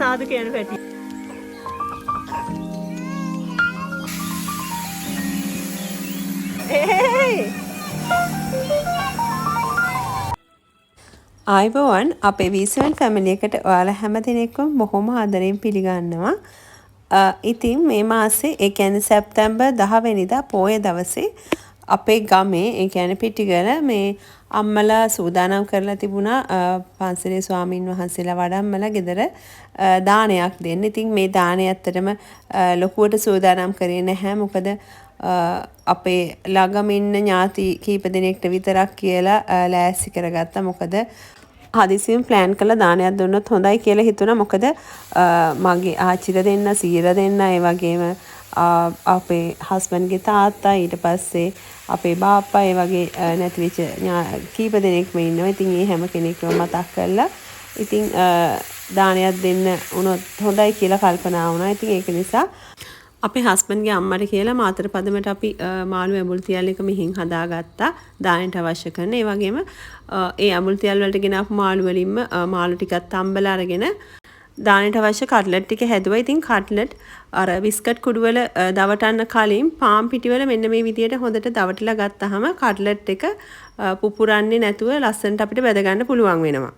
සාදු කියන පැටි. ආයිබෝවන් අපේ V7 ෆැමිලි එකට ඔයාලා හැම දිනෙකම බොහොම ආදරෙන් පිළිගන්නවා. ඉතින් මේ මාසේ ඒ කියන්නේ සැප්තැම්බර් 10 වෙනිදා පොය දවසේ අපේ ගමේ ඒ කියන්නේ පිටිගල මේ අම්මලා සූදානම් කරලා තිබුණා පන්සලේ ස්වාමින් වහන්සේලා වඩම්මලා ගෙදර දානයක් දෙන්න. ඉතින් මේ දානය ඇත්තටම ලොකුවට සූදානම් කරේ නැහැ. මොකද අපේ ළඟම ඉන්න ඥාති කීප දෙනෙක්ට විතරක් කියලා ලෑස්ති කරගත්තා. මොකද හදිසියෙන් ප්ලෑන් කරලා දානයක් දුන්නොත් හොඳයි කියලා හිතුණා. මොකද මගේ ආච්චිලා දෙන්න, සීයලා දෙන්න, ඒ වගේම අපේ හස්බන්ඩ්ගේ තාත්තා, ඊට පස්සේ අපේ බාප්පා, ඒ වගේ නැතිවෙච්ච කීප දෙනෙක්ම ඉන්නවා. ඉතින් මේ හැම කෙනෙක්ම මතක් කරලා ඉතින් දානයක් දෙන්න උනොත් හොඳයි කියලා කල්පනා වුණා. ඉතින් ඒක නිසා අපේ හස්බන්ඩ්ගේ අම්මට කියලා මාතර පදමට අපි මාළු ඇඹුල් තියල් එක මෙහින් හදාගත්තා දානට අවශ්‍ය කරන. ඒ වගේම ඒ ඇඹුල් තියල් වලට ගෙන ආපු මාළු වලින්ම මාළු ටිකක් තම්බලා අරගෙන දානට අවශ්‍ය කට්ලට් ටික හැදුවා. ඉතින් කට්ලට් අර බිස්කට් කුඩු වල දවටන්න කලින් පාන් පිටි වල මෙන්න මේ විදියට හොඳට දවටලා ගත්තාම කට්ලට් එක පුපුරන්නේ නැතුව ලස්සනට අපිට බෙද ගන්න පුළුවන් වෙනවා.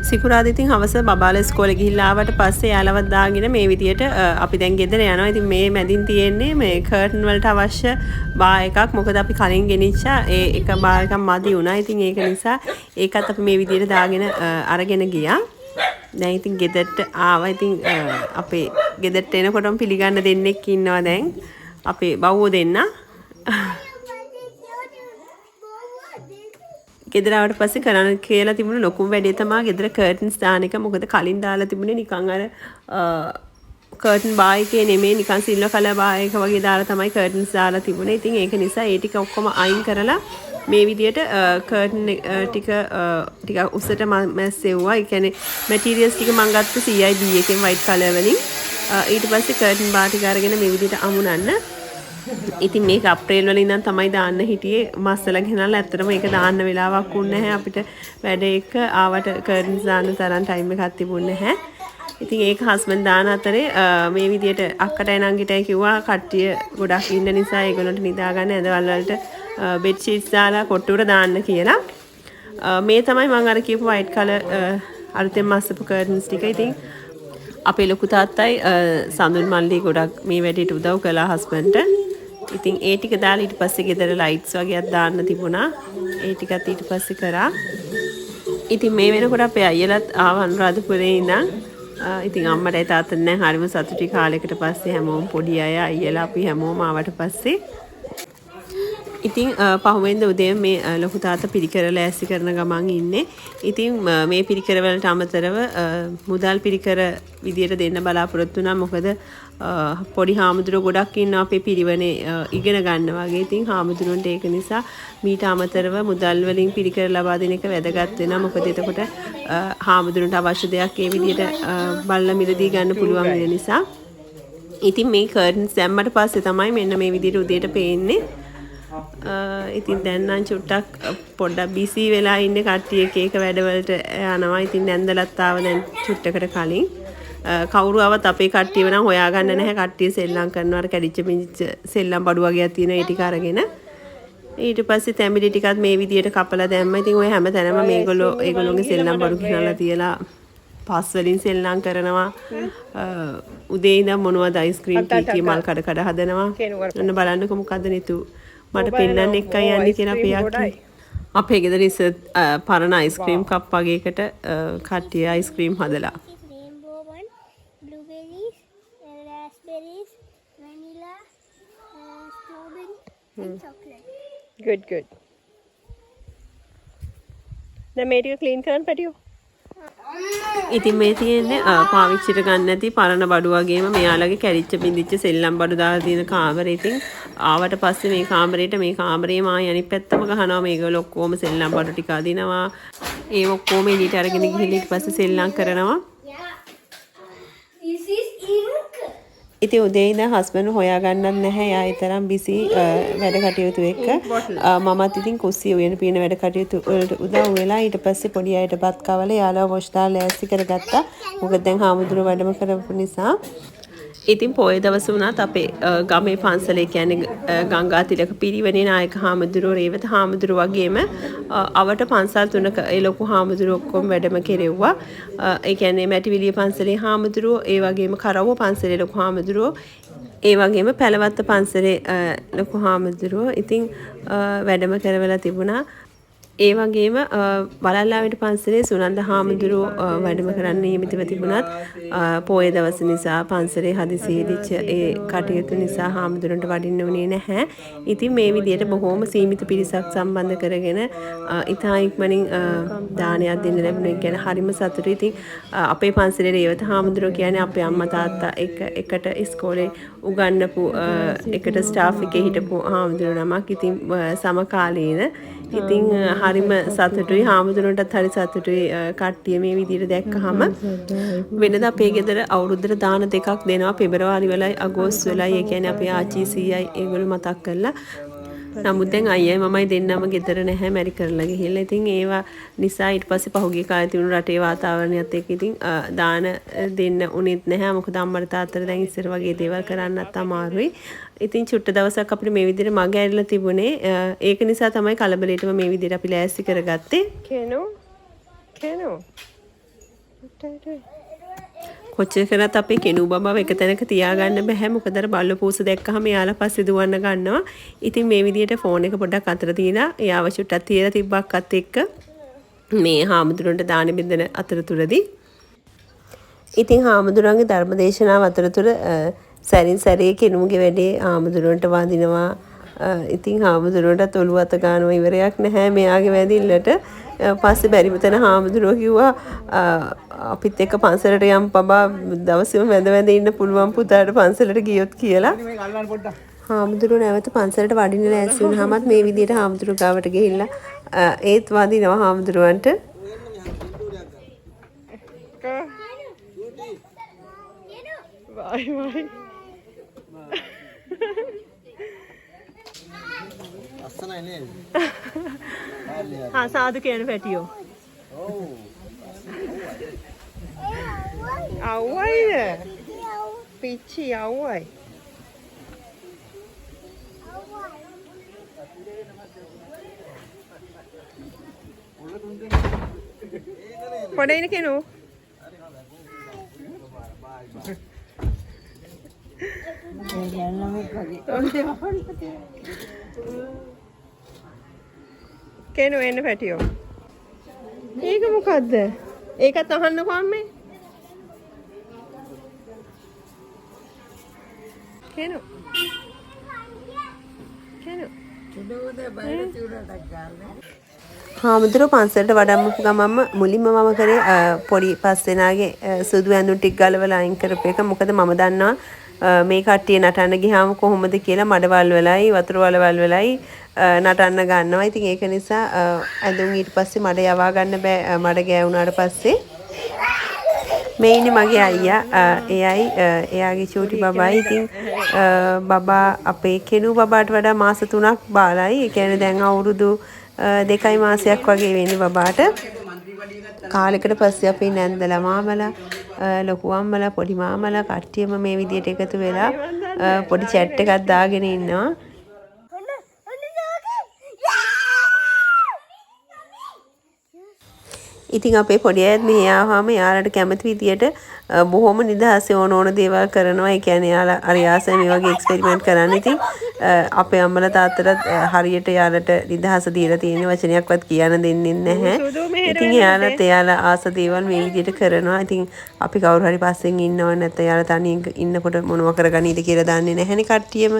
සිකුරාදා ඉතින් හවස බබාලා ඉස්කෝලේ ගිහිල්ලා ආවට පස්සේ යාලවත් දාගෙන මේ විදියට අපි දැන් ගෙදර යනවා. ඉතින් මේ මැදින් තියෙන්නේ මේ කර්ටන් වලට අවශ්‍ය බා එකක්. මොකද අපි කලින් ගෙනිච්චා ඒ එක බා එකක් මදි වුණා. ඉතින් ඒක නිසා ඒකත් අපි මේ විදියට දාගෙන අරගෙන ගියා. දැන් ඉතින් ගෙදරට ආවා. ඉතින් අපේ ගෙදරට එනකොටම පිළිගන්න දෙන්නෙක් ඉන්නවා දැන්. අපේ බව්වෝ දෙන්න. ගෙදර ආවට පස්සේ කරන්න කියලා තිබුණ ලොකුම වැඩේ තමයි ගෙදර කර්ටන්ස් දාන එක. මොකද කලින් දාලා තිබුණේ නිකන් අර කර්ටන් බා එකේ නෙමෙයි, නිකන් සිල්වර් කලර් බා එක වගේ දාලා තමයි කර්ටන්ස් දාලා තිබුණේ. ඉතින් ඒක නිසා ඒ ටික ඔක්කොම අයින් කරලා මේ විදියට කර්ටන් ටික උසට මැස්සෙව්වා. ඒ කියන්නේ මැටීරියල්ස් ටික මම ගත්ත Seeya B එකෙන් white color වලින්. ඊට පස්සේ කර්ටන් බා ටික අරගෙන මේ විදියට අමුණන්න. ඉතින් මේක අප්‍රේල් වල ඉඳන් තමයි දාන්න හිටියේ. මස්සලා ගෙනල්ලා ඇත්තටම ඒක දාන්න වෙලාවක් වුණ නැහැ. අපිට වැඩ එක ආවට කර්ටන්ස් දාන්න තරම් ටයිම් එකක් තිබුණේ නැහැ. ඉතින් ඒක හස්බන්ඩ් දාන අතරේ මේ විදියට අක්කටයි නංගිටයි කිව්වා කට්ටිය ගොඩක් ඉන්න නිසා ඒගොල්ලන්ට නිදා ගන්න ඇඳවල් වලට බෙඩ් ෂීට්ස් දාලා කොට්ටුවට දාන්න කියලා. මේ තමයි මම අර කියපු white color අලුතෙන් මස්සපු කර්ටන්ස් ටික. ඉතින් අපේ ලොකු තාත්තයි සඳුන් මල්ලි ගොඩක් මේ වැඩේට උදව් කළා හස්බන්ඩ්ට. ඉතින් ඒ ටික දාලා ඊට පස්සේ ගෙදර ලයිට්ස් වගේක් දාන්න තිබුණා. ඒ ටිකත් ඊට පස්සේ කරා. ඉතින් මේ වෙනකොට අපේ අයියලත් ආව අනුරාධපුරේ ඉඳන්. ඉතින් අම්මටයි තාත්තට නෑ හරිම සතුටුයි කාලයකට පස්සේ හැමෝම පොඩි අය අයියලා අපි හැමෝම ආවට පස්සේ. ඉතින් පහුවෙන්ද උදේ මේ ලොකු තාත්තා පිරිකර ලෑස්ති කරන ගමන් ඉන්නේ. ඉතින් මේ පිරිකර වලට අමතරව මුදල් පිරිකර විදියට දෙන්න බලාපොරොත්තු වුණා. මොකද පොඩි හාමුදුරුවෝ ගොඩක් ඉන්නවා අපේ පිරිවනේ ඉගෙන ගන්න වගේ. ඉතින් හාමුදුරුවන්ට ඒක නිසා මීට අමතරව මුදල් වලින් පිරිකර ලබා දෙන එක වැදගත් වෙනවා. මොකද එතකොට හාමුදුරුවන්ට අවශ්‍ය දෙයක් ඒ විදියට බල්ලා මිලදී ගන්න පුළුවන් වෙන නිසා. ඉතින් මේ කර්ටන්ස් දැම්මට පස්සේ තමයි මෙන්න මේ විදියට උදේට පේන්නේ. ඉතින් දැන් නම් චුට්ටක් පොඩ්ඩක් බිසි වෙලා ඉන්නේ කට්ටිය එක වැඩවලට යනවා. ඉතින් නැන්දලත් ආව දැන් චුට්ටකට කලින්. කවුරු ආවත් අපේ කට්ටියව නම් හොයාගන්න නැහැ. කට්ටිය සෙල්ලම් කරනවා. අර කැඩිච්ච මිනිච්ච සෙල්ලම් බඩු වගේක් තියෙන ඒ ටික අරගෙන. ඊට පස්සේ තැඹිලි ටිකත් මේ විදියට කපලා දැම්මා. ඉතින් ඔය හැම තැනම ඒගොල්ලෝගේ සෙල්ලම් බඩු ගෙනල්ලා තියලා පස් වලින් සෙල්ලම් කරනවා. උදේ ඉඳන් මොනවද අයිස්ක්‍රීම් කීකී මල් කඩ හදනවා. ඔන්න බලන්නකො මොකද්ද නිතු මට පෙන්නන්න එකයි යන්නේ කියලා අපි යකි. අපේ ගෙදර ඉස්ස පරණ අයිස්ක්‍රීම් කප් වගේකට කට්ටිය අයිස්ක්‍රීම් හදලා. Rainbow one, blueberries, raspberries, vanilla, strawberry and chocolate. good. දැන් මේ ටික ක්ලීන් කරන්න පැටියෝ. ඉතින් මේ තියෙන්නේ පාවිච්චිට ගන්න නැති පරණ බඩු වගේම මෙයාලගේ කැරිච්ච බින්දිච්ච සෙල්ලම් බඩු දාලා තියෙන කාමරේ. ඉතින් ආවට පස්සේ මේ කාමරේම ආයි අනිත් පැත්තම ගහනවා. මේගොල්ලෝ ඔක්කොම සෙල්ලම් බඩු ටික අදිනවා. ඒ ඔක්කොම එළියට අරගෙන ගිහින් ඊට පස්සේ සෙල්ලම් කරනවා. ඉතින් උදේ ඉඳන් හස්බන්ඩ් හොයාගන්නත් නැහැ. එයා ඒ තරම් බිසි වැඩ කටයුතු එක්ක. මමත් ඉතින් කුස්සිය උයන පියන වැඩ කටයුතු වලට උදව් වෙලා ඊට පස්සේ පොඩි අයට බත් කවලා යාළුවා වොෂ් දාලා ලෑස්ති කරගත්තා. මොකද දැන් හාමුදුරුවෝ වැඩම කරපු නිසා. ඉතින් පොය දවස වුණත් අපේ ගමේ පන්සලේ කියන්නේ ගංගාතිලක පිරිවෙනේ නායක හාමුදුරුවෝ රේවත හාමුදුරුවෝ වගේම අවට පන්සල් තුනක ඒ ලොකු හාමුදුරුවෝ ඔක්කොම වැඩම කෙරෙව්වා. ඒ කියන්නේ මැටිවිලිය පන්සලේ හාමුදුරුවෝ ඒ වගේම කරව්ව පන්සලේ ලොකු හාමුදුරුවෝ ඒ වගේම පැලවත්ත පන්සලේ ලොකු හාමුදුරුවෝ ඉතින් වැඩම කරවලා තිබුණා. ඒ වගේම වලල්ලාවිට පන්සලේ සුනන්ද හාමුදුරුවෝ වැඩම කරන්න නියමිතව තිබුණත් පොය දවස නිසා පන්සලේ හදිසියෙදිච්ච ඒ කටයුතු නිසා හාමුදුරන්ට වඩින්න වුණේ නැහැ. ඉතින් මේ විදිහට බොහොම සීමිත පිරිසක් සම්බන්ධ කරගෙන ඉතා ඉක්මනින් දානයක් දෙන්න ලැබුණා. කියන්නේ හරිම සතුටුයි. ඉතින් අපේ පන්සලේ රේවත හාමුදුරුවෝ කියන්නේ අපේ අම්මා තාත්තා එකට ඉස්කෝලේ උගන්වපු එකට ස්ටාෆ් එකේ හිටපු හාමුදුරුවෝ නමක්. ඉතින් සමකාලීන ඉතින් හරිම සතුටුයි හාමුදුරන්ටත් හරි සතුටුයි කට්ටිය මේ විදිහට දැක්කහම වෙනද අපේ ගෙදර අවුරුද්දට දාන දෙකක් දෙනවා පෙබරවාරි වෙලයි අගෝස්තු වෙලයි. ඒ කියන්නේ අපේ ආච්චි සීයයි ඒගොල්ලෝ මතක් කරලා. නමුත් දැන් අයියයි මමයි දෙන්නම ගෙදර නැහැ මැරි කරලා ගිහිල්ලා. ඉතින් ඒවා නිසා ඊට පස්සේ පහුගිය කාලේ තිබුණු රටේ වාතාවරණයත් එක්ක ඉතින් දාන දෙන්න උනේත් නැහැ. මොකද අම්මට තාත්තට දැන් ඉස්සර වගේ දේවල් කරන්නත් අමාරුයි. ඉතින් චුට්ට දවසක් අපිට මේ විදිහට මග ඇරිලා තිබුණේ. ඒක නිසා තමයි කලබලෙටම මේ විදිහට අපි ලෑස්ති කරගත්තේ. කෙනෝ කොච්චර කරත් අපේ කෙනු බබව එක තැනක තියාගන්න බෑ. මොකද අර බල්ල පූස දැක්කහම යාලා පස්සේ දුවන්න ගන්නවා. ඉතින් මේ විදිහට ෆෝන් එක පොඩ්ඩක් අතර තියලා එයාව චුට්ටක් තියලා තිබ්බක්වත් එක්ක මේ හාමුදුරන්ට දාන බෙදන අතරතුරදී ඉතින් හාමුදුරන්ගේ ධර්මදේශනාව අතරතුර සැරින් සැරේ කෙනුගේ වැඩේ හාමුදුරන්ට වඳිනවා. ඉතින් හාමුදුරන්ටත් ඔළුව අත ගන්නවා ඉවරයක් නැහැ මෙයාගේ වැඳිල්ලට. පස්සේ බැරිම තැන හාමුදුරුවෝ කිව්වා අපිත් එක්ක පන්සලට යම් පබා දවසෙම වැඳ වැඳ ඉන්න පුළුවන් පුතාට පන්සලට ගියොත් කියලා. හාමුදුරුවෝ නැවත පන්සලට වඩින්න ලෑස්ති වුණාමත් මේ විදිහට හාමුදුරුවෝ ගාවට ගිහිල්ලා ඒත් වඳිනවා හාමුදුරුවන්ට. Bye. අස්සනයි නේද? हाँ साधु कहने बैठी हो आवा है पीछे आवा है पढ़े नहीं क्यों කෙනෝ එන්න පැටියෝ. ඒක මොකද්ද? ඒකත් අහන්නකෝ අම්මේ. කෙනෝ. හාමුදුරුවෝ පන්සලට වඩම්මපු ගමන්ම මුලින්ම මම කරේ පොඩි පස් දෙනාගේ සුදු ඇඳුම් ටික ගලවලා අයින් කරපු එක. මොකද මම දන්නවා මේ කට්ටිය නටන්න ගියාම කොහොමද කියලා මඩවල් වෙලයි වතුර වලවල් වෙලයි නටන්න ගන්නවා. ඉතින් ඒක නිසා ඇඳුම් ඊට පස්සේ මඩ යවා ගන්න බෑ. මඩ ගෑවුනාට පස්සේ මේ ඉන්නේ මගේ අයියා. එයයි එයාගේ චූටි බබායි. ඉතින් බබා අපේ කෙනු බබාට වඩා මාස 3ක් බාලයි. ඒ කියන්නේ දැන් අවුරුදු 2 මාසයක් වගේ වෙන්නේ බබාට. කාලෙකට පස්සේ අපේ නැන්දලා මාමලා ලොකු අම්මලා පොඩි මාමලා කට්ටියම මේ විදියට එකතු වෙලා පොඩි chat එකක් දාගෙන ඉන්නවා. ඉතින් අපේ පොඩි අයත් මෙහි ආවම යාළුවට කැමති විදියට බොහොම නිදහසේ ඕන දේවල් කරනවා. ඒ කියන්නේ යාළුවා හරි ආසයි මේ වගේ එක්ස්පෙරිමන්ට් කරන්න. ඉතින් අපේ අම්මලා තාත්තලාත් හරියට යාළුවට නිදහස දීලා තියෙන වචනයක්වත් කියන්න දෙන්නේ නැහැ. ඉතින් යාළුවා ආස දේවල් මේ විදියට කරනවා. ඉතින් අපි කවුරු හරි පස්සෙන් ඉන්නව නැත්නම් යාළුවා තනියෙන් ඉන්නකොට මොනව කරගන්නීද කියලා දන්නේ නැහැනේ කට්ටියම.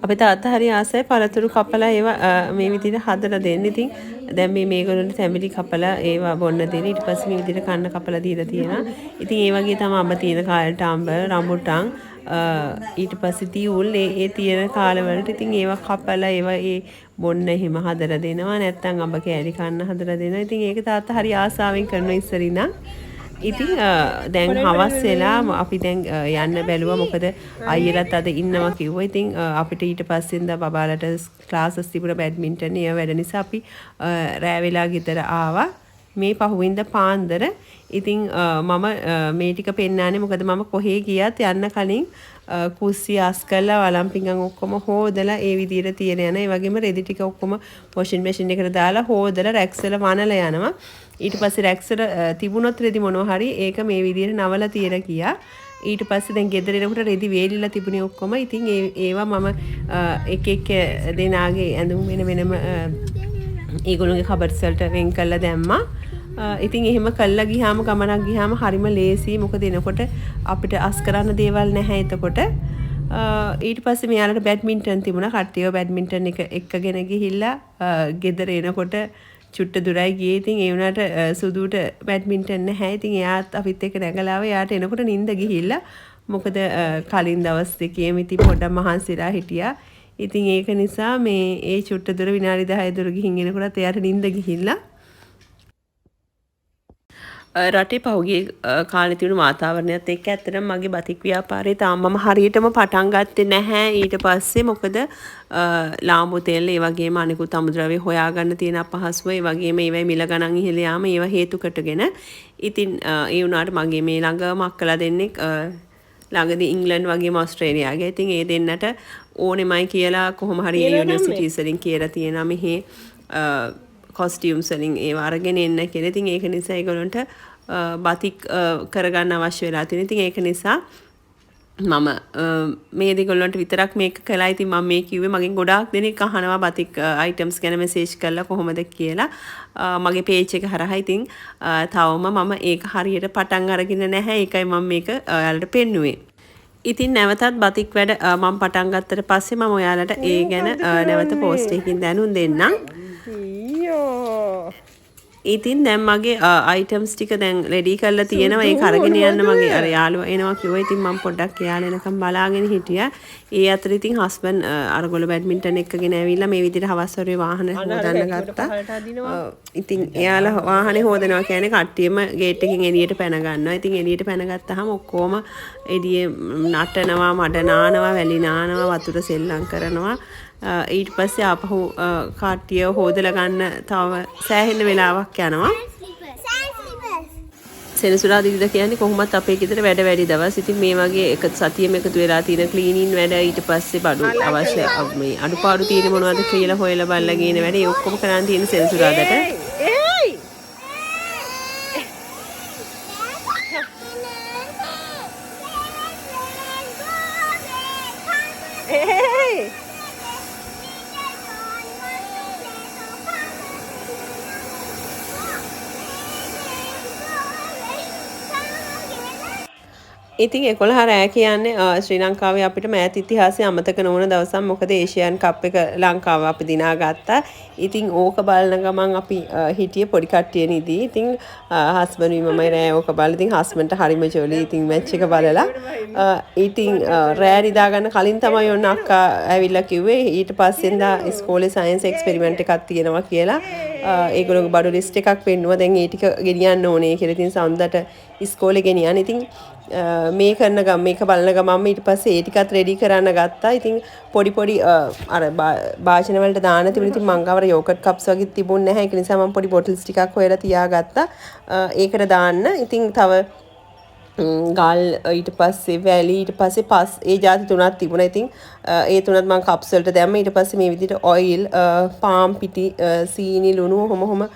අපේ තාත්තා හරි ආසයි පළතුරු කපලා ඒවා මේ විදිහට හදලා දෙන්න. ඉතින් දැන් මේගොල්ලන්ට තැඹිලි කපලා ඒවා බොන්න දෙන. ඊට පස්සේ මේ විදිහට කන්න කපලා දීලා තියෙනවා. ඉතින් ඒ වගේ තමයි අඹ තියෙන කාලේට අඹ, රඹුටන් ඊට පස්සේ තියුල් ඒ තියෙන කාලවලට ඉතින් ඒවා කපලා ඒවා ඒ බොන්න එහෙම හදලා දෙනවා. නැත්නම් අඹ කෑලි කන්න හදලා දෙනවා. ඉතින් ඒක තාත්තා හරි ආසාවෙන් කරනවා ඉස්සරින් නම්. ඉතින් දැන් හවස් වෙලා අපි දැන් යන්න බැලුවා මොකද අයියලත් අද ඉන්නවා කිව්වා. ඉතින් අපිට ඊට පස්සෙන්ද බබාලට ක්ලාසස් තිබුණ බැඩ්මින්ටන් ඒව වැඩ නිසා අපි රෑ වෙලා ගෙදර ආවා. මේ පහුවෙන්ද පාන්දර. ඉතින් මම මේ ටික පෙන්නානේ මොකද මම කොහේ ගියත් යන්න කලින් කුස්සිය අස් කරලා වලම් පිඟන් ඔක්කොම හොදලා ඒ විදිහට තියන යන. ඒ වගේම රෙදි ටික ඔක්කොම වොෂින් මැෂින් එකට දාලා හොදලා රැක්ස් වල වනලා යනවා. ඊට පස්සේ රැක්ස් වල තිබුණොත් රෙදි මොනවා හරි ඒක මේ විදිහට නවලා තියලා ගියා. ඊට පස්සේ දැන් ගෙදර එනකොට රෙදි වේලිලා තිබුණේ ඔක්කොම. ඉතින් ඒවා මම එක එක දෙනාගේ ඇඳුම් වෙනම ඒගොල්ලෝගේ කබඩ්ස් වලට වෙන් කරලා දැම්මා. ඉතින් එහෙම කළා ගියාම ගමනක් ගියාම හරිම ලේසියි. මොකද එනකොට අපිට අස් කරන්න දේවල් නැහැ එතකොට. ඊට පස්සේ මෙයාලට බැඩ්මින්ටන් තිබුණා. කට්ටියව බැඩ්මින්ටන් එක එක්කගෙන ගිහිල්ලා ගෙදර එනකොට චුට්ට දුරයි ගියේ. ඉතින් ඒ වුණාට සුදුට බැඩ්මින්ටන් නැහැ. ඉතින් එයාත් අපිත් එක්ක නැගලා ආවා. එයාට එනකොට නිින්ද ගිහිල්ලා. මොකද කලින් දවස් දෙකේම ඉතින් පොඩ්ඩක් මහන්සිලා හිටියා. ඉතින් ඒක නිසා මේ ඒ චුට්ට දුර විනාඩි 10 දුර ගිහින් එනකොටත් එයාට නිින්ද ගිහිල්ලා. රටේ පහුගිය කාලේ තිබුණු වාතාවරණයත් එක්ක ඇත්තටම මගේ බතික් ව්‍යාපාරේ තාම මම හරියටම පටන් ගත්තේ නැහැ. ඊට පස්සේ මොකද ලාම්බු තෙල් ඒ වගේම අනිකුත් අමුද්‍රව්‍ය හොයාගන්න තියෙන අපහසුව ඒ වගේම ඒවයි මිල ගණන් ඉහළ යාම ඒවා හේතු කොටගෙන ඉතින් ඒ වුණාට මගේ මේ ළඟම අක්කලා දෙන්නෙක් ළඟදී ඉංග්ලන්ඩ් වගේම ඕස්ට්‍රේලියාගේ. ඉතින් ඒ දෙන්නට ඕනෙමයි කියලා කොහොම හරි යුනිවර්සිටිස් වලින් කියලා තියෙනවා මෙහි කොස්ටියුම්ස් වලින් ඒව අරගෙන එන්න කියලා. ඉතින් ඒක නිසා ඒගොල්ලන්ට බතික් කරගන්න අවශ්‍ය වෙලා තියෙනවා. ඉතින් ඒක නිසා මම මේ දෙගොල්ලන්ට විතරක් මේක කළා. ඉතින් මම මේ කිව්වේ මගෙන් ගොඩාක් දෙනෙක් අහනවා බතික් අයිටම්ස් ගැන මෙසේජ් කරලා කොහොමද කියලා මගේ පේජ් එක හරහා. ඉතින් තවම මම ඒක හරියට පටන් අරගෙන නැහැ. ඒකයි මම මේක ඔයාලට පෙන්නුවේ. ඉතින් නැවතත් බතික් වැඩ මම පටන් ගත්තට පස්සේ මම ඔයාලට ඒ ගැන නැවත පෝස්ට් එකකින් දැනුම් දෙන්නම්. ඉතින් දැන් මගේ අයිටම්ස් ටික දැන් රෙඩි කරලා තියෙනවා. ඒක අරගෙන යන්න මගේ අර යාළුවා එනවා කිව්වා. ඉතින් මම පොඩ්ඩක් එයාලා එනකම් බලාගෙන හිටියා. ඒ අතර ඉතින් හස්බන්ඩ් අරගොල්ලෝ බැඩ්මින්ටන් එක්කගෙන ඇවිල්ලා මේ විදිහට හවස් වරුවේ වාහන හොදන්න ගත්තා. ඉතින් එයාලා වාහනේ හොදනවා කියන්නේ කට්ටියම ගේට් එකකින් එළියට පැන ගන්නවා. ඉතින් එළියට පැන ගත්තාම ඔක්කොම එළියේ නටනවා, මඩ නානවා, වැලි නානවා, වතුර සෙල්ලම් කරනවා. ඊට පස්සේ ආපහු කට්ටිය හොදලා ගන්න තව සෑහෙන වෙලාවක් යනවා. සෙනසුරාදා ඉරිදා කියන්නේ කොහොමත් අපේ ගෙදර වැඩ වැඩි දවස්. ඉතින් මේ වගේ එක සතියෙම එකතු වෙලා තියෙන ක්ලීනින් වැඩ ඊට පස්සේ බඩු අවශ්‍ය මේ අඩුපාඩු තියෙන මොනවද කියලා හොයලා බලලා ගේන වැඩ ඒ ඔක්කොම කරන් තියෙන සෙනසුරාදාට. ඉතින් 11 රෑ කියන්නේ ශ්‍රී ලංකාවේ අපිට මෑත ඉතිහාසයේ අමතක නොවන දවසක්. මොකද ඒෂියන් කප් එක ලංකාව අපි දිනා ගත්තා. ඉතින් ඕක බලන ගමන් අපි හිටියේ පොඩි කට්ටිය නිදී. ඉතින් හස්බන්ඩ් මමයි රෑ ඕක බලලා ඉතින් හස්බන්ඩ්ට හරිම ජොලි. ඉතින් මැච් එක බලලා ඉතින් රෑ නිදා ගන්න කලින් තමයි ඔන්න අක්කා ඇවිල්ලා කිව්වේ ඊට පස්සෙන්දා ඉස්කෝලේ සයන්ස් එක්ස්පෙරිමන්ට් එකක් තියෙනවා කියලා. ඒගොල්ලෝගේ බඩු ලිස්ට් එකක් පෙන්නුවා. දැන් ඒ ටික ගෙනියන්න ඕනේ කියලා. ඉතින් සඳට ඉස්කෝලේ ගෙනියන්න. ඉතින් මේ කරන ගම මේක බලන ගමම ඊට පස්සේ ඒ ටිකත් රෙඩි කරන්න ගත්තා. ඉතින් පොඩි අර භාජන වලට දාන්න තිබුණ ඉතින් මං ගාව යෝගට් කප්ස් වගේ තිබුණ නැහැ. ඒක නිසා මම පොඩි බොටල්ස් ටිකක් හොයලා තියාගත්තා. ඒකට දාන්න. ඉතින් තව ගල් ඊට පස්සේ වැලි ඊට පස්සේ පස් ඒ જાති තුනක් තිබුණා. ඉතින් ඒ තුනත් මම කප්ස් වලට දැම්මා. ඊට පස්සේ මේ විදිහට ඔයිල් පාම් පිටි සීනි ලුණු හොම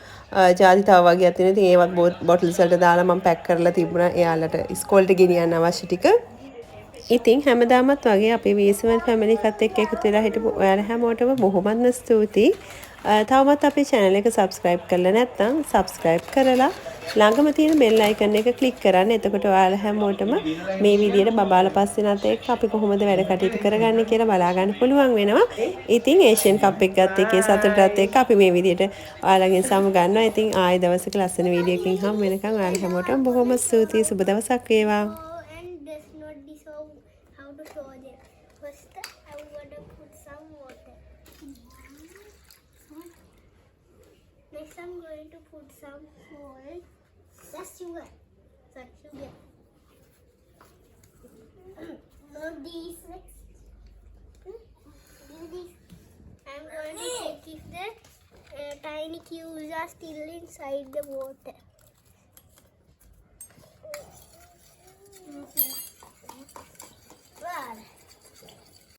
ජාති තව වගේ තියෙන. ඉතින් ඒවත් බොටල්ස් වලට දාලා මම පැක් කරලා තිබුණා එයාලට ඉස්කෝලේට ගෙනියන්න අවශ්‍ය ටික. ඉතින් හැමදාමත් වගේ අපේ වීසවන් ෆැමිලි එකත් එක්ක එකතු වෙලා හිටපු ඔයාලා හැමෝටම බොහොමත්ම ස්තුතියි. තවමත් අපේ channel එක subscribe කරලා නැත්නම් subscribe කරලා ළඟම තියෙන bell icon එක click කරන්න. එතකොට ඔයාලා හැමෝටම මේ විදියට බබාලා පස්සෙනත් එක්ක අපි කොහොමද වැඩ කටයුතු කරගන්නේ කියලා බලා ගන්න පුළුවන් වෙනවා. ඉතින් ඒෂියන් කප් එක ගත්ත එකේ සතුටත් එක්ක අපි මේ විදියට ඔයාලගෙන් සමු ගන්නවා. ඉතින් ආයෙ දවසක ලස්සන වීඩියෝ එකකින් හම් වෙනකන් ඔයාලා හැමෝටම බොහොම ස්තුතියි. සුබ දවසක් වේවා. Next I'm going to put some more. Just sugar. sugar. These next. These. I'm going to check if the tiny cubes are still inside the water.